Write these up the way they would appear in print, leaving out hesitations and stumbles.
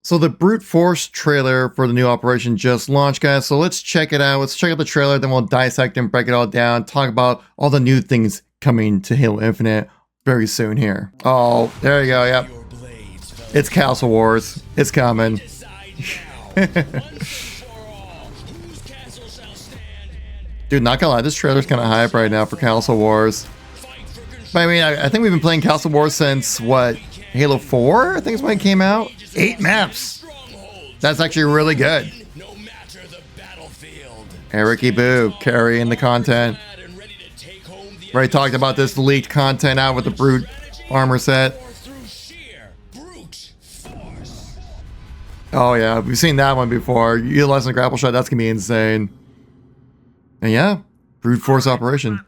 So the Brute Force trailer for the new operation just launched, guys. So let's check it out. Let's check out the trailer, then we'll dissect and break it all down, talk about all the new things coming to Halo Infinite very soon here. Oh, there you go, yep. It's Castle Wars. It's coming. Dude, not gonna lie, this trailer's kind of hype right now for Castle Wars. But I mean, I think we've been playing Castle Wars since, what, Halo 4? I think is when it came out. 8 maps. That's actually really good. Eric Boo carrying the content. Already talked about this leaked content out with the Brute armor set. Oh yeah, we've seen that one before. Utilizing a grapple shot, that's gonna be insane. And yeah, Brute Force operation.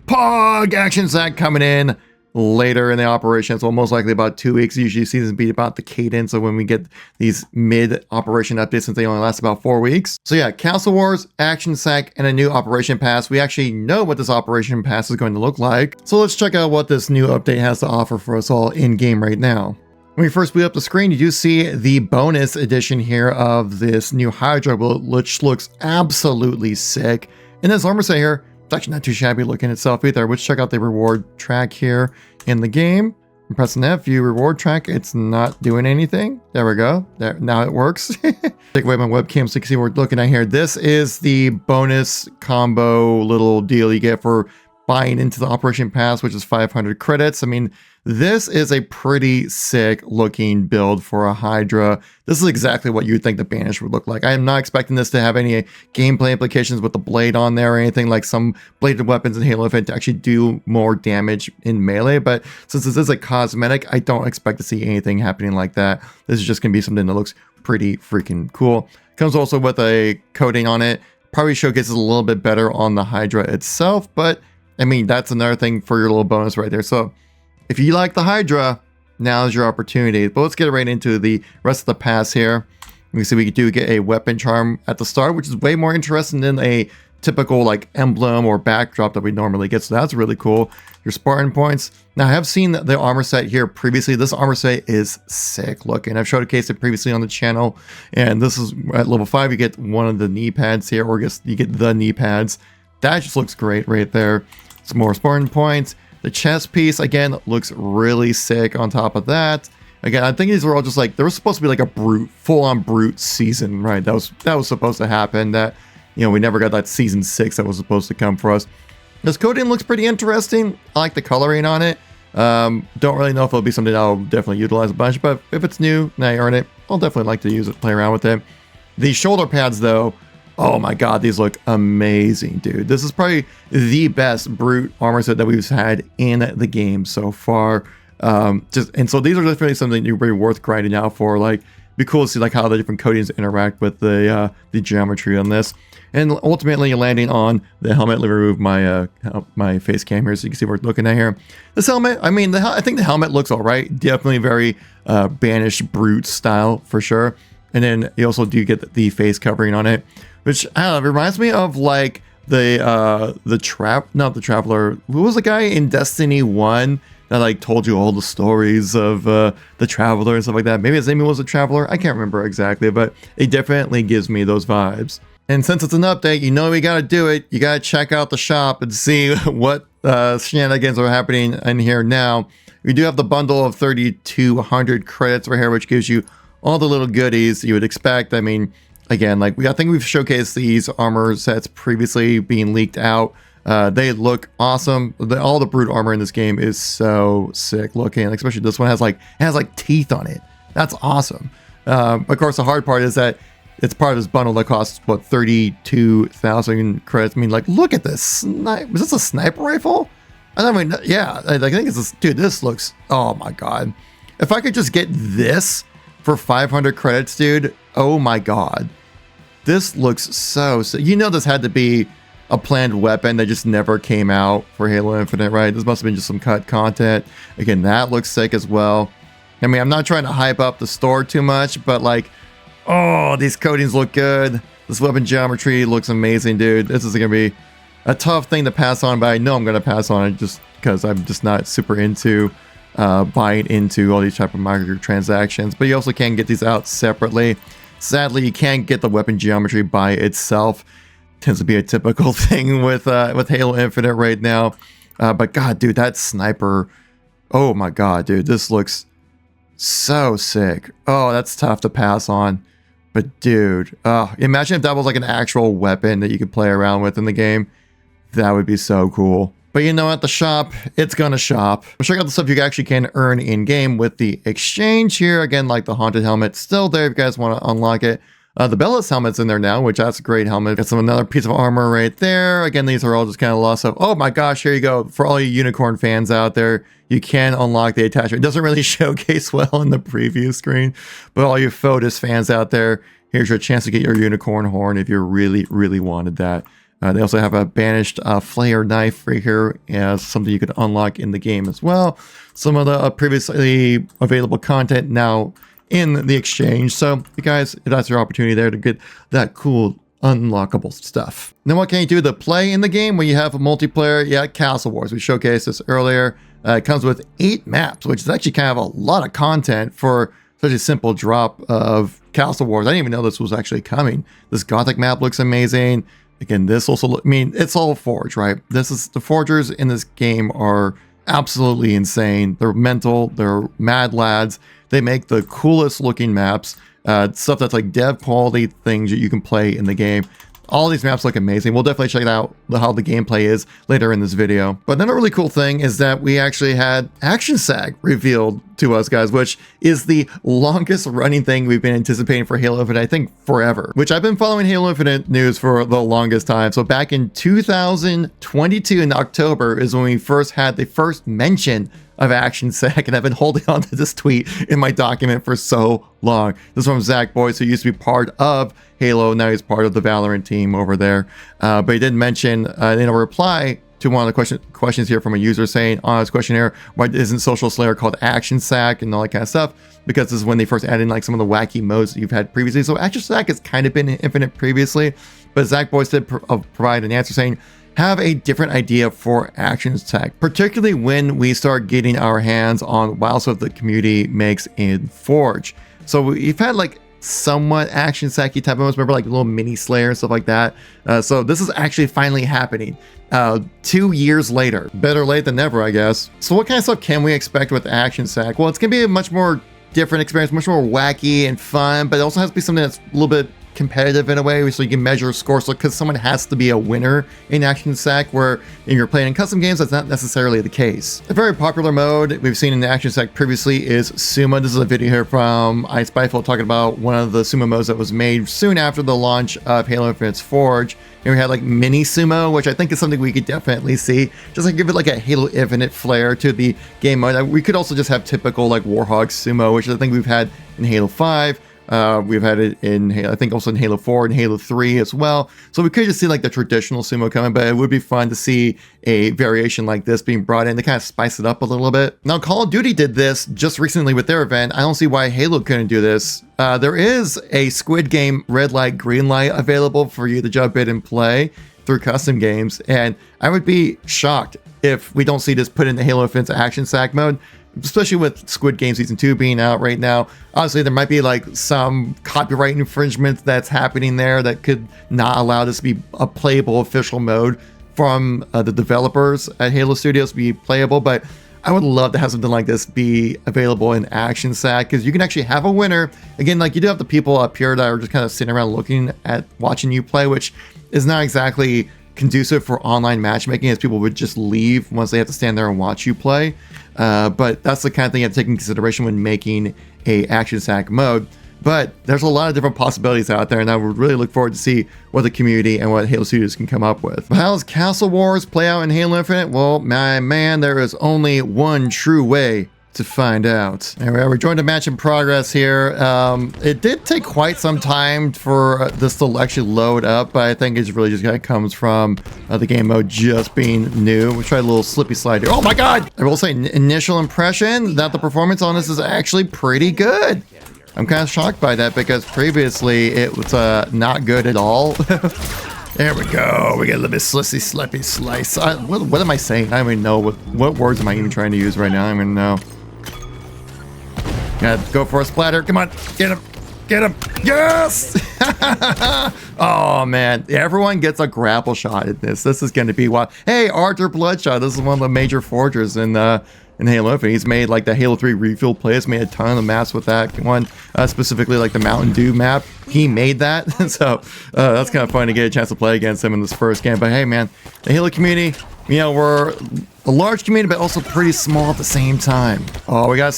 Pog action sack coming in later in the operation. So most likely about 2 weeks. Usually seasons be about the cadence of when we get these mid-operation updates, since they only last about 4 weeks. So yeah, Castle Wars, action sack, and a new operation pass. We actually know what this operation pass is going to look like. So let's check out what this new update has to offer for us all in game right now. When we first boot up the screen, you do see the bonus edition here of this new Hydra, which looks absolutely sick. And this armor set here, it's actually not too shabby looking itself either. Let's check out the reward track here in the game. I'm pressing F, view reward track. It's not doing anything. There we go. There, now it works. Take away my webcam so you can see what we're looking at here. This is the bonus combo little deal you get for buying into the Operation Pass, which is 500 credits. I mean, this is a pretty sick looking build for a Hydra. This is exactly what you'd think the Banish would look like. I am not expecting this to have any gameplay implications with the blade on there or anything like some bladed weapons in Halo Infinite to actually do more damage in melee. But since this is a cosmetic, I don't expect to see anything happening like that. This is just going to be something that looks pretty freaking cool. Comes also with a coating on it. Probably showcases a little bit better on the Hydra itself, but I mean, that's another thing for your little bonus right there. So if you like the Hydra, now is your opportunity. But let's get right into the rest of the pass here. We see we do get a weapon charm at the start, which is way more interesting than a typical like emblem or backdrop that we normally get. So that's really cool. Your Spartan points. Now I have seen the armor set here previously. This armor set is sick looking. I've showcased it previously on the channel. And this is at level 5, you get one of the knee pads here, or you get the knee pads. That just looks great right there. Some more Spartan points. The chest piece, again, looks really sick on top of that. Again, I think these were all just like, there was supposed to be like a Brute, full-on Brute season, right? That was supposed to happen. That, you know, we never got that season 6 that was supposed to come for us. This coating looks pretty interesting. I like the coloring on it. Don't really know if it'll be something I'll definitely utilize a bunch, but if it's new and I earn it, I'll definitely like to use it, play around with it. The shoulder pads, though, oh my god, these look amazing, dude. This is probably the best Brute armor set that we've had in the game so far. And so these are definitely something you're very worth grinding out for. Like, be cool to see like how the different coatings interact with the geometry on this. And ultimately, you're landing on the helmet. Let me remove my face cam here so you can see what we're looking at here. This helmet, I mean, I think the helmet looks all right. Definitely very banished Brute style for sure. And then you also do get the face covering on it, which I don't know, it reminds me of like not the Traveler. Who was the guy in Destiny 1 that like told you all the stories of the Traveler and stuff like that? Maybe his name was the Traveler. I can't remember exactly, but it definitely gives me those vibes. And since it's an update, you know we gotta do it. You gotta check out the shop and see what shenanigans are happening in here now. We do have the bundle of 3,200 credits right here, which gives you all the little goodies you would expect. I mean, again, like I think we've showcased these armor sets previously being leaked out. They look awesome. All the Brute armor in this game is so sick looking, especially this one has like teeth on it. That's awesome. Of course, the hard part is that it's part of this bundle that costs what, 32,000 credits. I mean, like, look at this. Was this a sniper rifle? I mean, yeah, I think it's this. Dude, this looks, oh my god. If I could just get this for 500 credits, dude, oh my god. This looks so sick. You know this had to be a planned weapon that just never came out for Halo Infinite, right? This must have been just some cut content. Again, that looks sick as well. I mean, I'm not trying to hype up the store too much, but like, oh, these coatings look good. This weapon geometry looks amazing, dude. This is going to be a tough thing to pass on, but I know I'm going to pass on it just because I'm just not super into buying into all these type of microtransactions. But you also can get these out separately. Sadly, you can't get the weapon geometry by itself. Tends to be a typical thing with Halo Infinite right now. But God, dude, that sniper, oh my God, dude, this looks so sick. Oh, that's tough to pass on. But dude, imagine if that was like an actual weapon that you could play around with in the game. That would be so cool. But you know, at the shop, it's gonna shop. Check out the stuff you actually can earn in-game with the exchange here. Again, like the Haunted helmet, still there if you guys want to unlock it. The Bellis helmet's in there now, which that's a great helmet. Got another piece of armor right there. Again, these are all just kind of lost stuff. Oh my gosh, here you go. For all you Unicorn fans out there, you can unlock the attachment. It doesn't really showcase well in the preview screen, but all you Fotis fans out there, here's your chance to get your Unicorn horn if you really, really wanted that. They also have a banished flare knife right here as something you could unlock in the game as well. Some of the previously available content now in the exchange. So you guys, that's your opportunity there to get that cool unlockable stuff. Then what can you do to play in the game when you have a multiplayer? Yeah, Castle Wars. We showcased this earlier. It comes with 8 maps, which is actually kind of a lot of content for such a simple drop of Castle Wars. I didn't even know this was actually coming. This Gothic map looks amazing. Again, this also, I mean, it's all Forge, right? This is, the Forgers in this game are absolutely insane. They're mental, they're mad lads. They make the coolest looking maps, stuff that's like dev quality things that you can play in the game. All these maps look amazing. We'll definitely check out how the gameplay is later in this video. But then a really cool thing is that we actually had Action Sack revealed to us, guys, which is the longest running thing we've been anticipating for Halo Infinite, I think forever, which I've been following Halo Infinite news for the longest time. So back in 2022 in October is when we first had the first mention of Action Sack, and I've been holding on to this tweet in my document for so long. This is from Zach Boyce, who used to be part of Halo, now he's part of the Valorant team over there. But he did mention in a reply to one of the questions here from a user saying on his questionnaire, why isn't Social Slayer called Action Sack and all that kind of stuff? Because this is when they first added in like some of the wacky modes that you've had previously. So Action Sack has kind of been Infinite previously, but Zach Boyce did provide an answer saying, have a different idea for Action Sack, particularly when we start getting our hands on wild stuff the community makes in Forge. So we've had like somewhat Action Sacky type of modes, remember like little mini Slayer and stuff like that. So this is actually finally happening 2 years later. Better late than never, I guess. So what kind of stuff can we expect with Action Sack? Well, it's gonna be a much more different experience, much more wacky and fun, but it also has to be something that's a little bit competitive in a way, so you can measure scores, because someone has to be a winner in Action Sack, where if you're playing in custom games, that's not necessarily the case. A very popular mode we've seen in Action Sack previously is Sumo. This is a video here from iSpyful talking about one of the Sumo modes that was made soon after the launch of Halo Infinite's Forge. And we had like mini Sumo, which I think is something we could definitely see, just like give it like a Halo Infinite flair to the game mode. We could also just have typical like Warhawk Sumo, which I think we've had in Halo 5. We've had it in, I think, also in Halo 4 and Halo 3 as well. So we could just see like the traditional Sumo coming, but it would be fun to see a variation like this being brought in to kind of spice it up a little bit. Now, Call of Duty did this just recently with their event. I don't see why Halo couldn't do this. There is a Squid Game red light, green light available for you to jump in and play through custom games, and I would be shocked if we don't see this put in the Halo Infinite Action Sack mode, especially with Squid Game Season 2 being out right now. Honestly, there might be like some copyright infringement that's happening there that could not allow this to be a playable official mode from the developers at Halo Studios to be playable, but I would love to have something like this be available in Action Sack, because you can actually have a winner. Again, like you do have the people up here that are just kind of sitting around looking at watching you play, which is not exactly conducive for online matchmaking, as people would just leave once they have to stand there and watch you play. But that's the kind of thing you have to take into consideration when making a Action Sack mode. But there's a lot of different possibilities out there, and I would really look forward to see what the community and what Halo Studios can come up with. But how does Castle Wars play out in Halo Infinite? Well, my man, there is only one true way to find out. Anyway, we're joined a match in progress here. It did take quite some time for this to actually load up, but I think it's really just kind of comes from the game mode just being new. We tried a little slippy slide here. Oh my god! I will say, initial impression that the performance on this is actually pretty good. I'm kind of shocked by that, because previously it was not good at all. There we go. We get a little bit slippy slice. What am I saying? I don't even know what words am I even trying to use right now. I don't even know. Gotta go for a splatter. Come on, get him. Get him. Yes! Oh, man. Everyone gets a grapple shot at this. This is going to be wild. Hey, Arthur Bloodshot. This is one of the major forgers in Halo Infinite. He's made like the Halo 3 refill plays, made a ton of maps with that one, specifically like the Mountain Dew map. He made that. So that's kind of fun to get a chance to play against him in this first game. But hey, man, the Halo community, you know, we're a large community, but also pretty small at the same time. Oh, we got...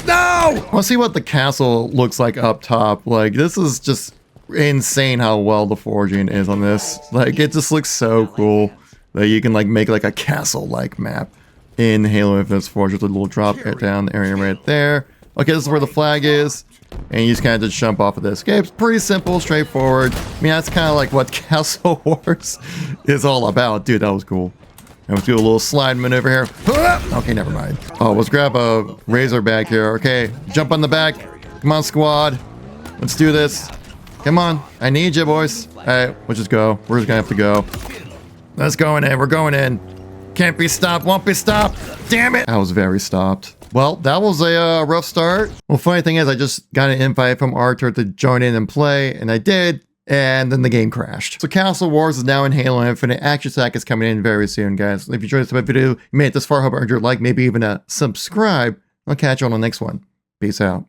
No! Let's see what the castle looks like up top. Like, this is just insane how well the forging is on this. Like, it just looks so cool that you can, like, make, like, a castle-like map in Halo Infinite's Forge with a little drop down area right there. Okay, this is where the flag is. And you just kind of just jump off of this. Okay, it's pretty simple, straightforward. I mean, that's kind of like what Castle Wars is all about. Dude, that was cool. And let's do a little slide maneuver here. Okay, never mind. Oh, let's grab a Razorback here. Okay, jump on the back. Come on, squad. Let's do this. Come on. I need you, boys. All right, we'll just go. We're just going to have to go. Let's go in. We're going in. Can't be stopped. Won't be stopped. Damn it. I was very stopped. Well, that was a rough start. Well, funny thing is, I just got an invite from Arthur to join in and play, and I did, and then the game crashed. So Castle Wars is now in Halo Infinite. Action Attack is coming in very soon, guys. If you enjoyed this video, you made it this far, hope I earned your like, maybe even a subscribe. I'll catch you on the next one. Peace out.